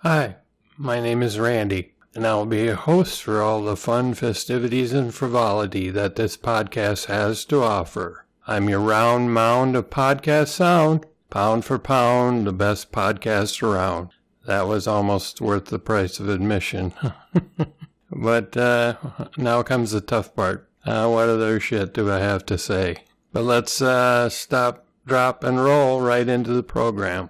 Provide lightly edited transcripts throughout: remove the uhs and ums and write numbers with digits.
Hi, my name is Randy, and I will be your host for all the fun, festivities, and frivolity that this podcast has to offer. I'm your round mound of podcast sound, pound for pound, the best podcast around. That was almost worth the price of admission. But now comes the tough part. What other shit do I have to say? But let's stop, drop, and roll right into the program.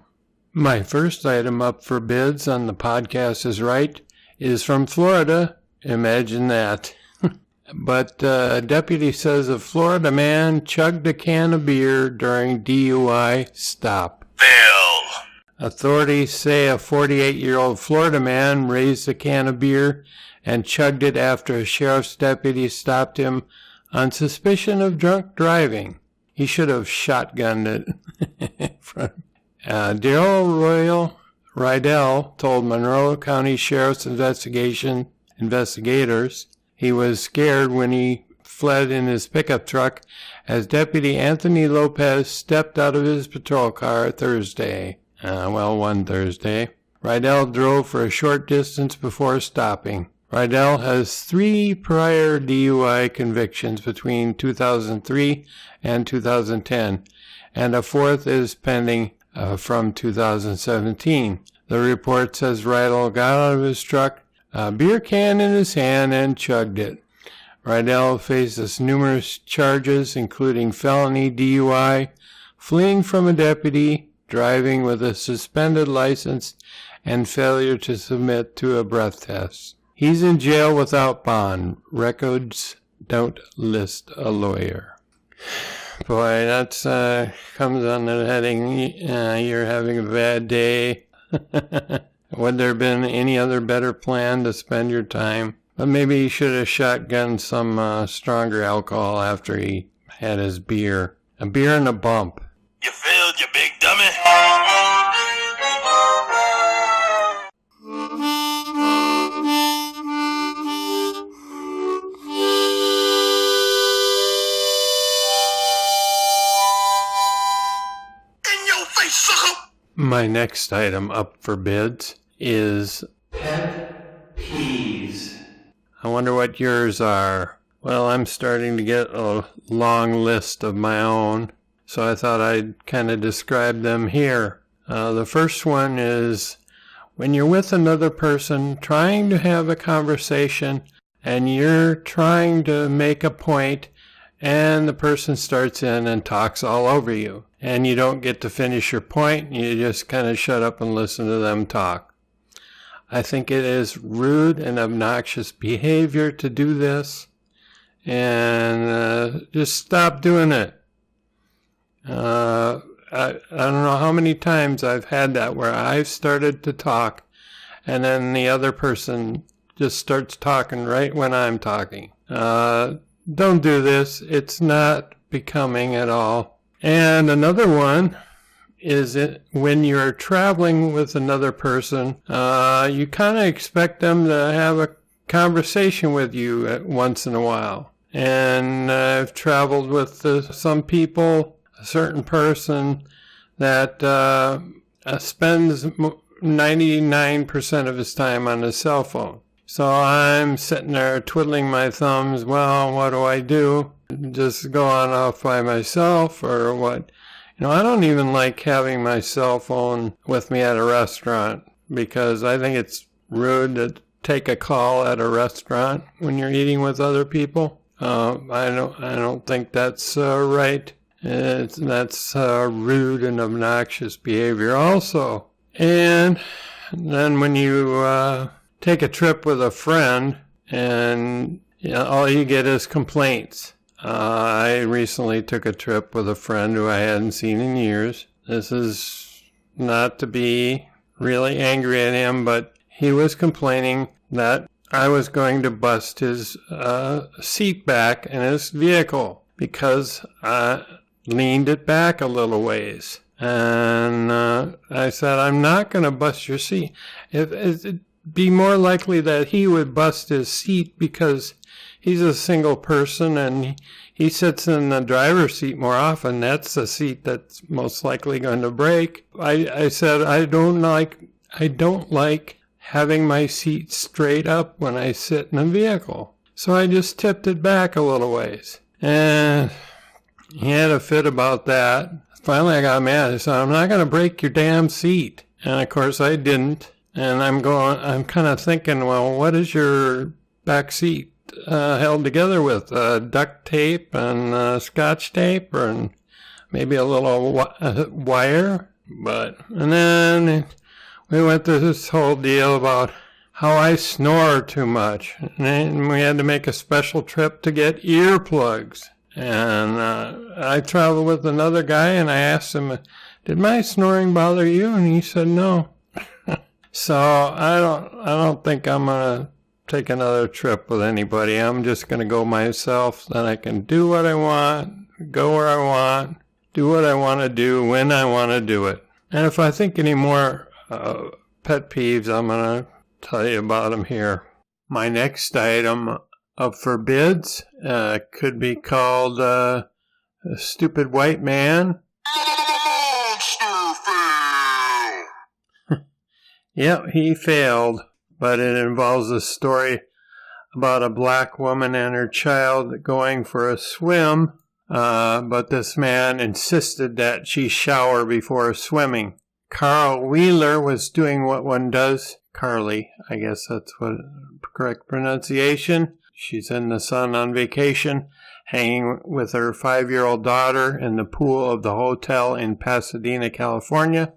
My first item up for bids on the podcast is from Florida. Imagine that. But a deputy says a Florida man chugged a can of beer during DUI stop. Bill. Authorities say a 48-year-old Florida man raised a can of beer and chugged it after a sheriff's deputy stopped him on suspicion of drunk driving. He should have shotgunned it. Daryl Rydell told Monroe County Sheriff's investigators he was scared when he fled in his pickup truck as Deputy Anthony Lopez stepped out of his patrol car Thursday. One Thursday. Rydell drove for a short distance before stopping. Rydell has 3 prior DUI convictions between 2003 and 2010, and a 4th is pending from 2017. The report says Rydell got out of his truck, a beer can in his hand, and chugged it. Rydell faces numerous charges, including felony DUI, fleeing from a deputy, driving with a suspended license, and failure to submit to a breath test. He's in jail without bond. Records don't list a lawyer. Boy, that's comes on the heading, you're having a bad day. Would there have been any other better plan to spend your time? But maybe he should have shotgunned some stronger alcohol after he had his beer. A beer and a bump. You failed, you big dummy. My next item up for bids is pet peeves. I wonder what yours are. Well, I'm starting to get a long list of my own, so I thought I'd kind of describe them here. The first one is when you're with another person trying to have a conversation and you're trying to make a point and the person starts in and talks all over you. And you don't get to finish your point, you just kind of shut up and listen to them talk. I think it is rude and obnoxious behavior to do this, and just stop doing it. I don't know how many times I've had that where I've started to talk, and then the other person just starts talking right when I'm talking. Don't do this. It's not becoming at all. And another one is when you're traveling with another person, you kind of expect them to have a conversation with you once in a while. And I've traveled with some people a certain person that spends 99% of his time on his cell phone. So I'm sitting there twiddling my thumbs. Well, what do I do? Just go on off by myself or what? I don't even like having my cell phone with me at a restaurant because I think it's rude to take a call at a restaurant when you're eating with other people. I don't think that's right. That's rude and obnoxious behavior also. And then when you take a trip with a friend and all you get is complaints. I recently took a trip with a friend who I hadn't seen in years. This is not to be really angry at him, but he was complaining that I was going to bust his seat back in his vehicle because I leaned it back a little ways. And I said, I'm not going to bust your seat. It'd be more likely that he would bust his seat because he's a single person and he sits in the driver's seat more often. That's the seat that's most likely going to break. I said, I don't like having my seat straight up when I sit in a vehicle. So I just tipped it back a little ways. And he had a fit about that. Finally, I got mad. I said, I'm not going to break your damn seat. And of course I didn't. And I'm kind of thinking, well, what is your back seat held together with? Duct tape and scotch tape and maybe a little wire? And then we went through this whole deal about how I snore too much. And we had to make a special trip to get earplugs. And I traveled with another guy and I asked him, did my snoring bother you? And he said no. So I don't think I'm going to take another trip with anybody. I'm just going to go myself. Then I can do what I want, go where I want, do what I want to do, when I want to do it. And if I think any more pet peeves, I'm going to tell you about them here. My next item of forbids could be called a stupid white man. Yep, he failed, but it involves a story about a black woman and her child going for a swim, but this man insisted that she shower before swimming. Carl Wheeler was doing what one does. Carly, I guess that's what correct pronunciation. She's in the sun on vacation, hanging with her 5-year-old daughter in the pool of the hotel in Pasadena, California,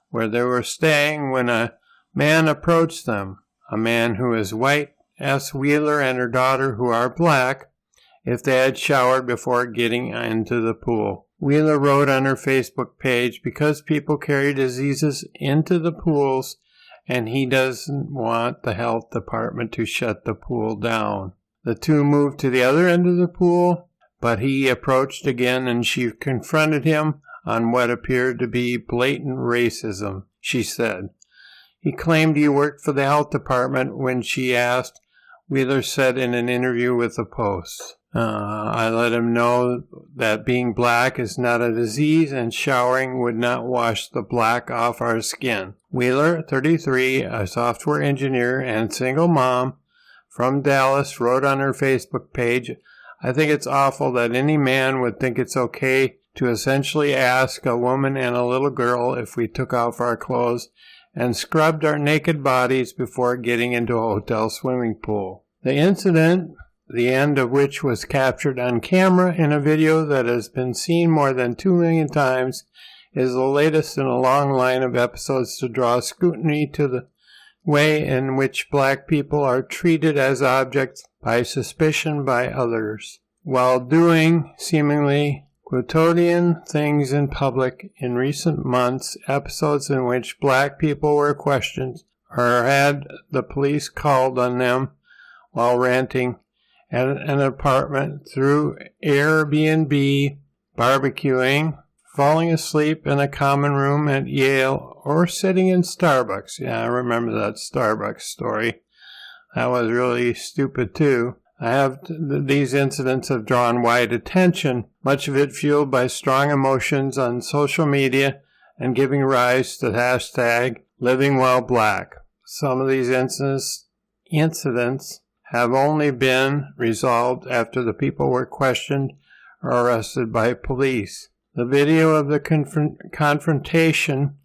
where they were staying when a man approached them. A man who is white asked Wheeler and her daughter, who are black, if they had showered before getting into the pool. Wheeler wrote on her Facebook page, because people carry diseases into the pools, and he doesn't want the health department to shut the pool down. The two moved to the other end of the pool, but he approached again and she confronted him on what appeared to be blatant racism, she said. He claimed he worked for the health department when she asked, Wheeler said in an interview with the Post. I let him know that being black is not a disease and showering would not wash the black off our skin. Wheeler, 33, a software engineer and single mom from Dallas, wrote on her Facebook page, I think it's awful that any man would think it's okay to essentially ask a woman and a little girl if we took off our clothes and scrubbed our naked bodies before getting into a hotel swimming pool. The incident, the end of which was captured on camera in a video that has been seen more than 2 million times, is the latest in a long line of episodes to draw scrutiny to the way in which black people are treated as objects by suspicion by others, while doing seemingly quotidian things in public. In recent months, episodes in which black people were questioned or had the police called on them while renting at an apartment through Airbnb, barbecuing, falling asleep in a common room at Yale, or sitting in Starbucks. Yeah, I remember that Starbucks story. That was really stupid too. These incidents have drawn wide attention, much of it fueled by strong emotions on social media and giving rise to the hashtag #LivingWellBlack. Some of these incidents have only been resolved after the people were questioned or arrested by police. The video of the confrontation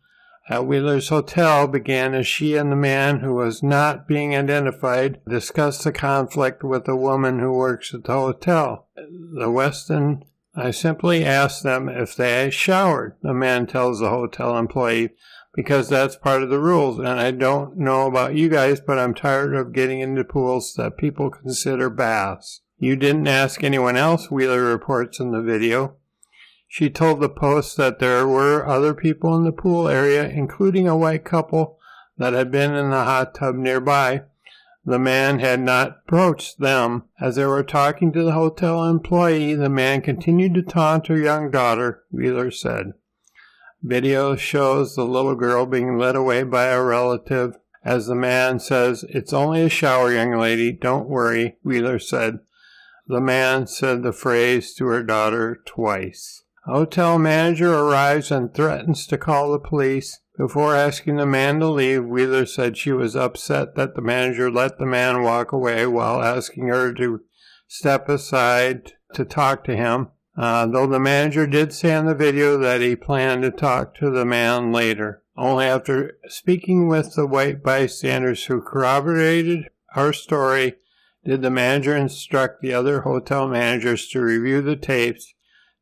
at Wheeler's hotel began as she and the man who was not being identified discussed the conflict with a woman who works at the hotel. The Weston, I simply asked them if they showered, the man tells the hotel employee, because that's part of the rules. And I don't know about you guys, but I'm tired of getting into pools that people consider baths. You didn't ask anyone else, Wheeler reports in the video. She told the Post that there were other people in the pool area, including a white couple that had been in the hot tub nearby. The man had not approached them. As they were talking to the hotel employee, the man continued to taunt her young daughter, Wheeler said. Video shows the little girl being led away by a relative as the man says, "It's only a shower, young lady, don't worry," Wheeler said. The man said the phrase to her daughter twice. A hotel manager arrives and threatens to call the police. Before asking the man to leave, Wheeler said she was upset that the manager let the man walk away while asking her to step aside to talk to him, though the manager did say in the video that he planned to talk to the man later. Only after speaking with the white bystanders who corroborated her story did the manager instruct the other hotel managers to review the tapes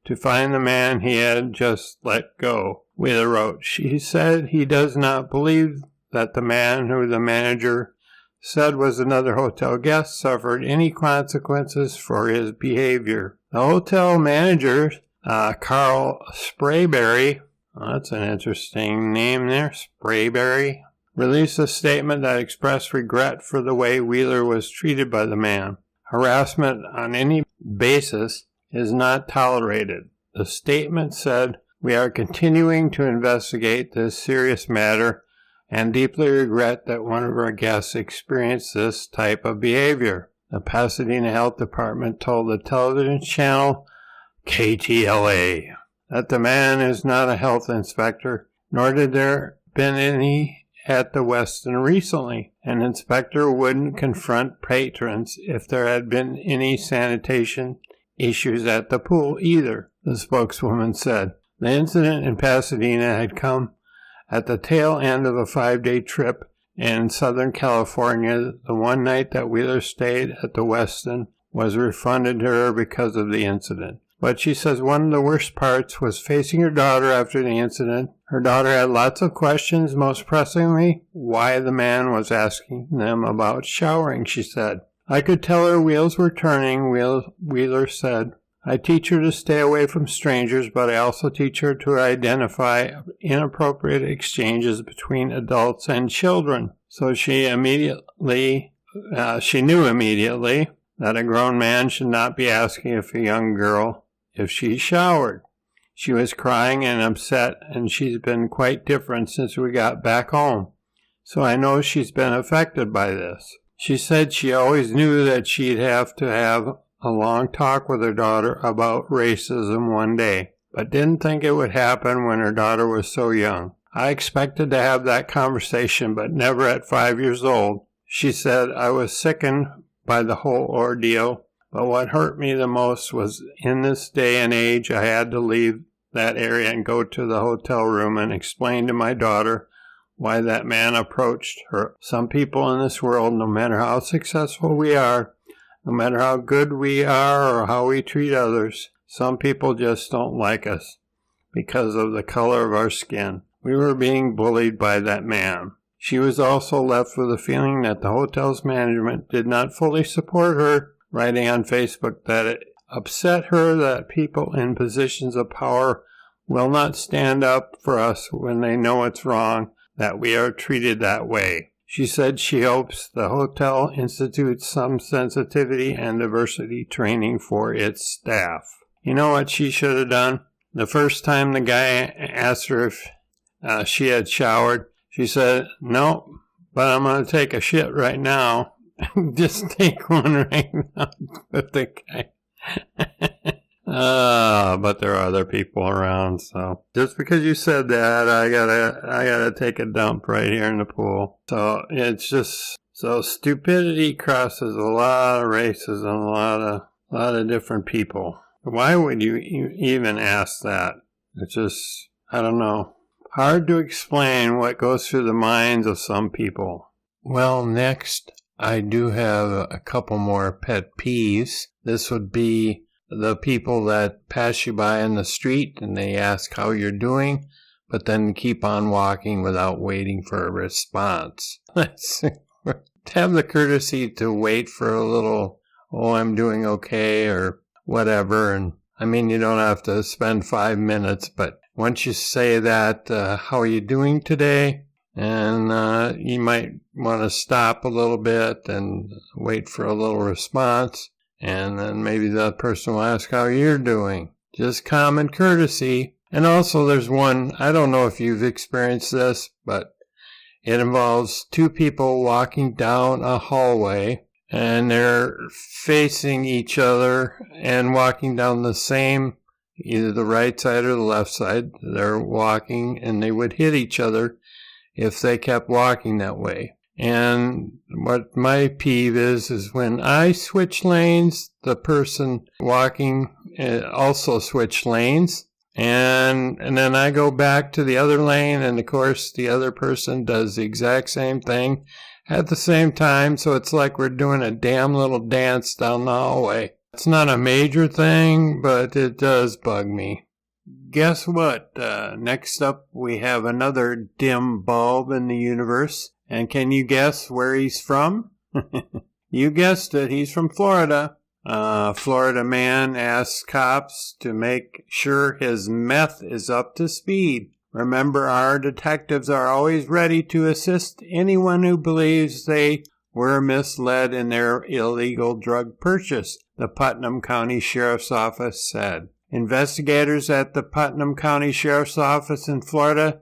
to find the man he had just let go. Wheeler wrote, she said he does not believe that the man who the manager said was another hotel guest suffered any consequences for his behavior. The hotel manager, Carl Sprayberry, that's an interesting name there, Sprayberry, released a statement that expressed regret for the way Wheeler was treated by the man. Harassment on any basis is not tolerated. The statement said, "We are continuing to investigate this serious matter and deeply regret that one of our guests experienced this type of behavior." The Pasadena Health Department told the television channel KTLA that the man is not a health inspector, nor did there been any at the Westin recently. An inspector wouldn't confront patrons if there had been any sanitation issues at the pool either, the spokeswoman said. The incident in Pasadena had come at the tail end of a 5-day trip in Southern California. The one night that Wheeler stayed at the Westin was refunded to her because of the incident. But she says one of the worst parts was facing her daughter after the incident. Her daughter had lots of questions, most pressingly why the man was asking them about showering, she said. I could tell her wheels were turning, Wheeler said. I teach her to stay away from strangers, but I also teach her to identify inappropriate exchanges between adults and children. So she knew immediately that a grown man should not be asking if a young girl if she showered. She was crying and upset, and she's been quite different since we got back home. So I know she's been affected by this. She said she always knew that she'd have to have a long talk with her daughter about racism one day, but didn't think it would happen when her daughter was so young. I expected to have that conversation, but never at 5 years old. She said, I was sickened by the whole ordeal, but what hurt me the most was in this day and age I had to leave that area and go to the hotel room and explain to my daughter why that man approached her. Some people in this world, no matter how successful we are, no matter how good we are or how we treat others, some people just don't like us because of the color of our skin. We were being bullied by that man. She was also left with a feeling that the hotel's management did not fully support her, writing on Facebook that it upset her that people in positions of power will not stand up for us when they know it's wrong that we are treated that way. She said she hopes the hotel institutes some sensitivity and diversity training for its staff. You know what she should have done? The first time the guy asked her if she had showered, she said, no, but I'm going to take a shit right now. Just take one right now with the guy. But there are other people around, so just because you said that, I gotta take a dump right here in the pool. So it's just so stupidity crosses a lot of races and a lot of different people. Why would you even ask that? It's just, I don't know. Hard to explain what goes through the minds of some people. Well, next, I do have a couple more pet peeves. This would be the people that pass you by in the street and they ask how you're doing, but then keep on walking without waiting for a response. Have the courtesy to wait for a little, oh, I'm doing okay, or whatever. And I mean, you don't have to spend 5 minutes, but once you say that, how are you doing today? And you might want to stop a little bit and wait for a little response. And then maybe the person will ask how you're doing. Just common courtesy. And also there's one, I don't know if you've experienced this, but it involves two people walking down a hallway and they're facing each other and walking down the same, either the right side or the left side. They're walking and they would hit each other if they kept walking that way. And what my peeve is when I switch lanes, the person walking also switch lanes. And then I go back to the other lane, and of course the other person does the exact same thing at the same time. So it's like we're doing a damn little dance down the hallway. It's not a major thing, but it does bug me. Guess what? Next up, we have another dim bulb in the universe. And can you guess where he's from? You guessed it, he's from Florida. Florida man asks cops to make sure his meth is up to speed. Remember, our detectives are always ready to assist anyone who believes they were misled in their illegal drug purchase, the Putnam County Sheriff's Office said. Investigators at the Putnam County Sheriff's Office in Florida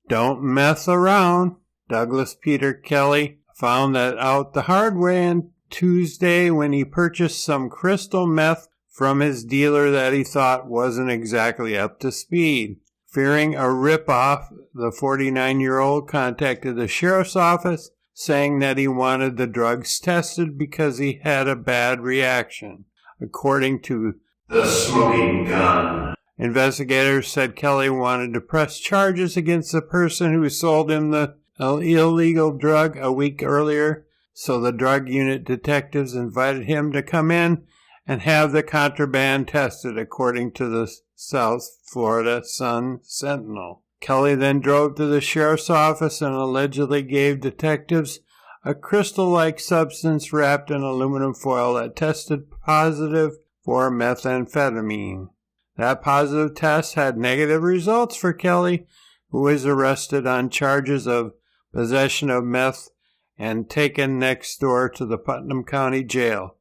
don't mess around. Douglas Peter Kelly found that out the hard way on Tuesday when he purchased some crystal meth from his dealer that he thought wasn't exactly up to speed. Fearing a rip-off, the 49-year-old contacted the sheriff's office, saying that he wanted the drugs tested because he had a bad reaction. According to The Smoking Gun, investigators said Kelly wanted to press charges against the person who sold him the illegal drug a week earlier, so the drug unit detectives invited him to come in and have the contraband tested, according to the South Florida Sun-Sentinel. Kelly then drove to the sheriff's office and allegedly gave detectives a crystal-like substance wrapped in aluminum foil that tested positive for methamphetamine. That positive test had negative results for Kelly, who was arrested on charges of possession of meth and taken next door to the Putnam County Jail.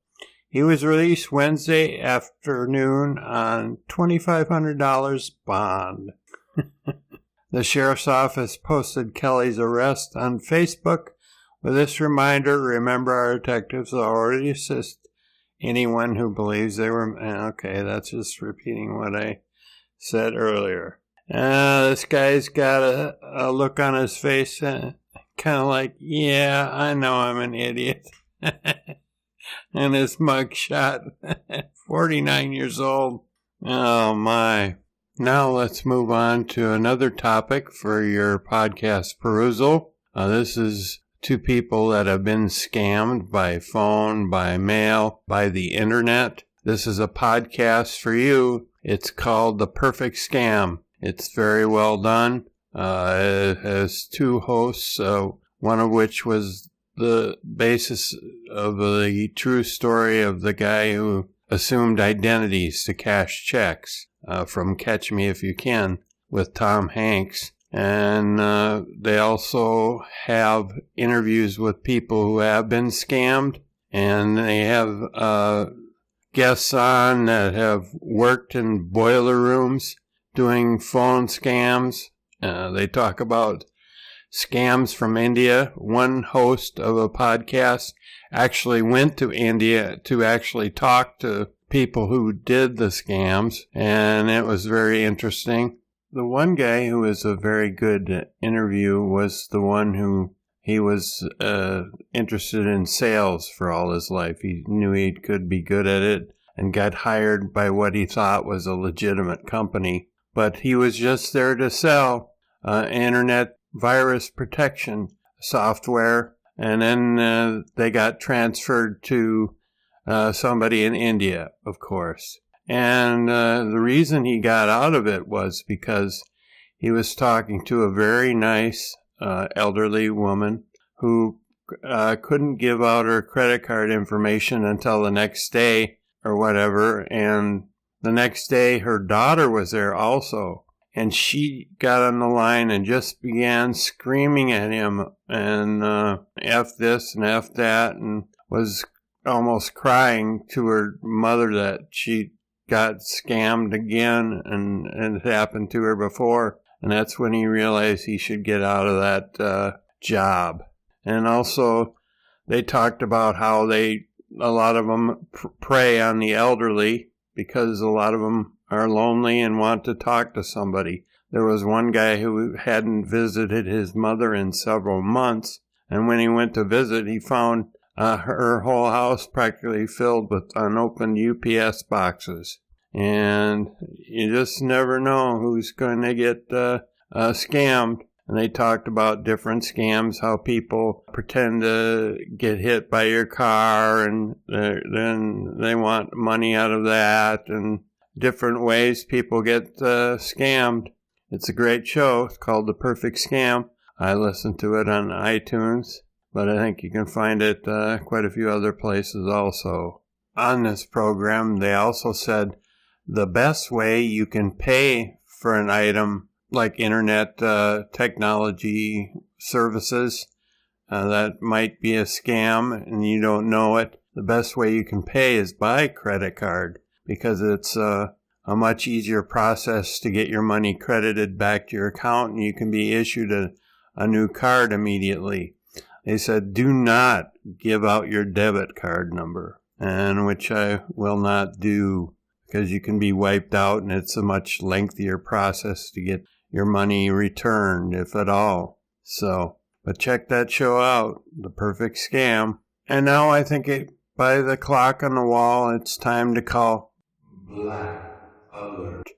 He was released Wednesday afternoon on $2,500 bond. The sheriff's office posted Kelly's arrest on Facebook with this reminder: remember, our detectives already assist anyone who believes they were... Okay, that's just repeating what I said earlier. This guy's got a look on his face, kind of like, yeah, I know I'm an idiot. And his mugshot, 49 years old. Oh, my. Now let's move on to another topic for your podcast perusal. This is two people that have been scammed by phone, by mail, by the internet. This is a podcast for you. It's called The Perfect Scam. It's very well done. It has two hosts, one of which was the basis of the true story of the guy who assumed identities to cash checks from Catch Me If You Can with Tom Hanks. And they also have interviews with people who have been scammed, and they have guests on that have worked in boiler rooms doing phone scams. They talk about scams from India. One host of a podcast actually went to India to actually talk to people who did the scams, and it was very interesting. The one guy who was a very good interview was the one who he was interested in sales for all his life. He knew he could be good at it and got hired by what he thought was a legitimate company. But he was just there to sell internet virus protection software, and then they got transferred to somebody in India, of course. And the reason he got out of it was because he was talking to a very nice elderly woman who couldn't give out her credit card information until the next day or whatever. And the next day, her daughter was there also. And she got on the line and just began screaming at him and F this and F that, and was almost crying to her mother that she got scammed again, and it happened to her before. And that's when he realized he should get out of that job. And also, they talked about how a lot of them prey on the elderly because a lot of them are lonely and want to talk to somebody. There was one guy who hadn't visited his mother in several months, and when he went to visit, he found her whole house practically filled with unopened UPS boxes. And you just never know who's going to get scammed. And they talked about different scams, how people pretend to get hit by your car, and then they want money out of that, and different ways people get scammed. It's a great show. It's called The Perfect Scam. I listen to it on iTunes, but I think you can find it quite a few other places also. On this program, they also said the best way you can pay for an item like internet technology services that might be a scam and you don't know it, the best way you can pay is by credit card, because it's a much easier process to get your money credited back to your account, and you can be issued a new card immediately. They said do not give out your debit card number, and which I will not do, because you can be wiped out and it's a much lengthier process to get your money returned, if at all. So, but check that show out, The Perfect Scam. And now I think by the clock on the wall, it's time to call Black Alert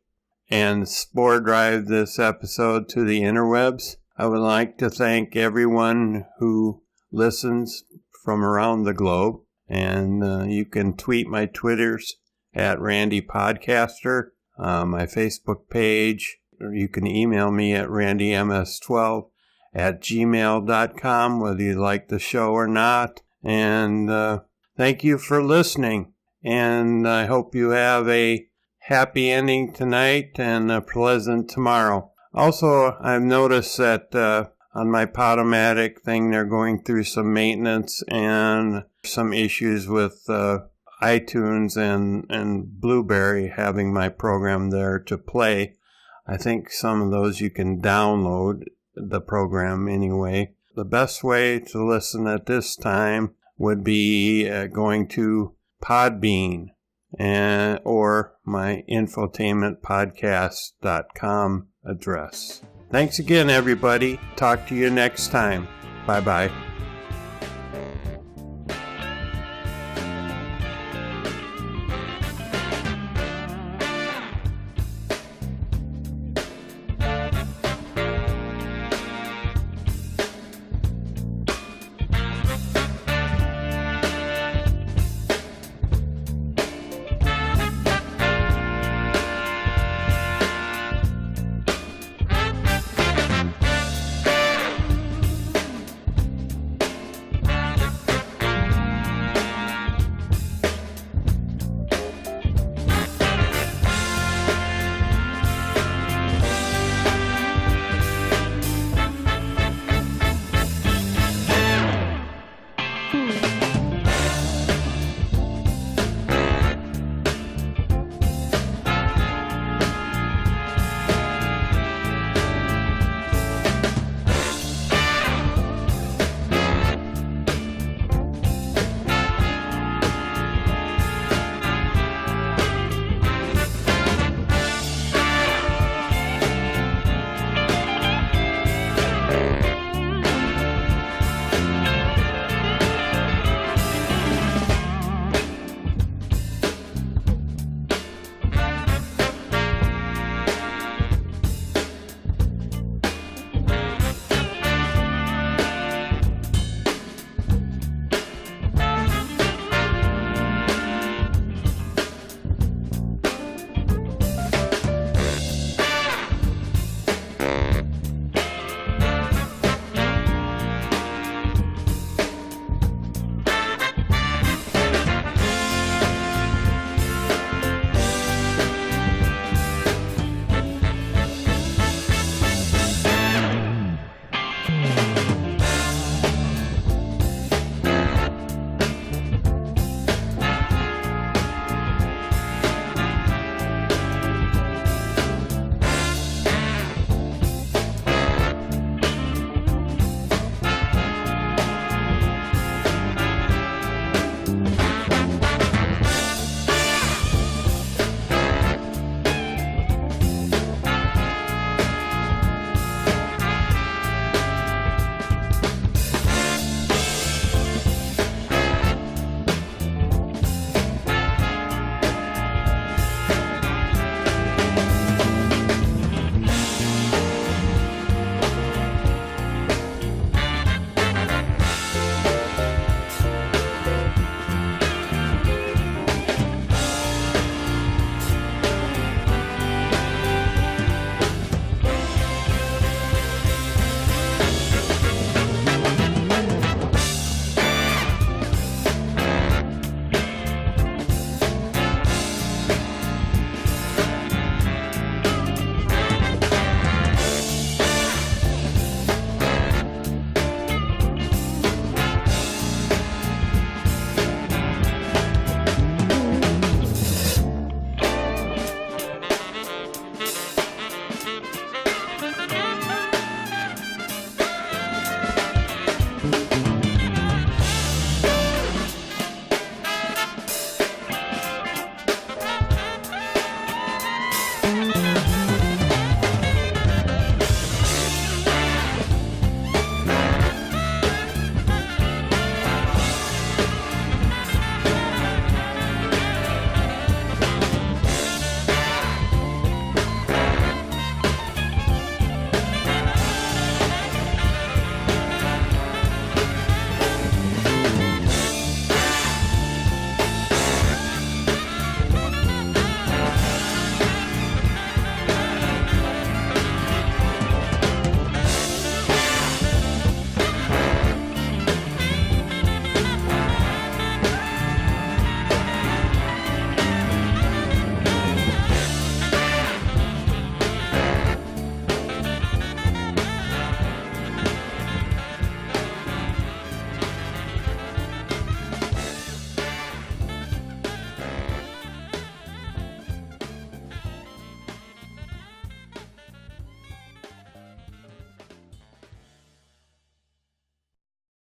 and spore drive this episode to the interwebs. I would like to thank everyone who listens from around the globe. And you can tweet my Twitters at Randy Podcaster, my Facebook page. Or you can email me at randyms12@gmail.com, whether you like the show or not. And thank you for listening. And I hope you have a happy ending tonight and a pleasant tomorrow. Also, I've noticed that on my Podomatic thing, they're going through some maintenance and some issues with iTunes and Blueberry having my program there to play. I think some of those you can download the program anyway. The best way to listen at this time would be going to Podbean or my infotainmentpodcast.com address. Thanks again, everybody. Talk to you next time. Bye-bye.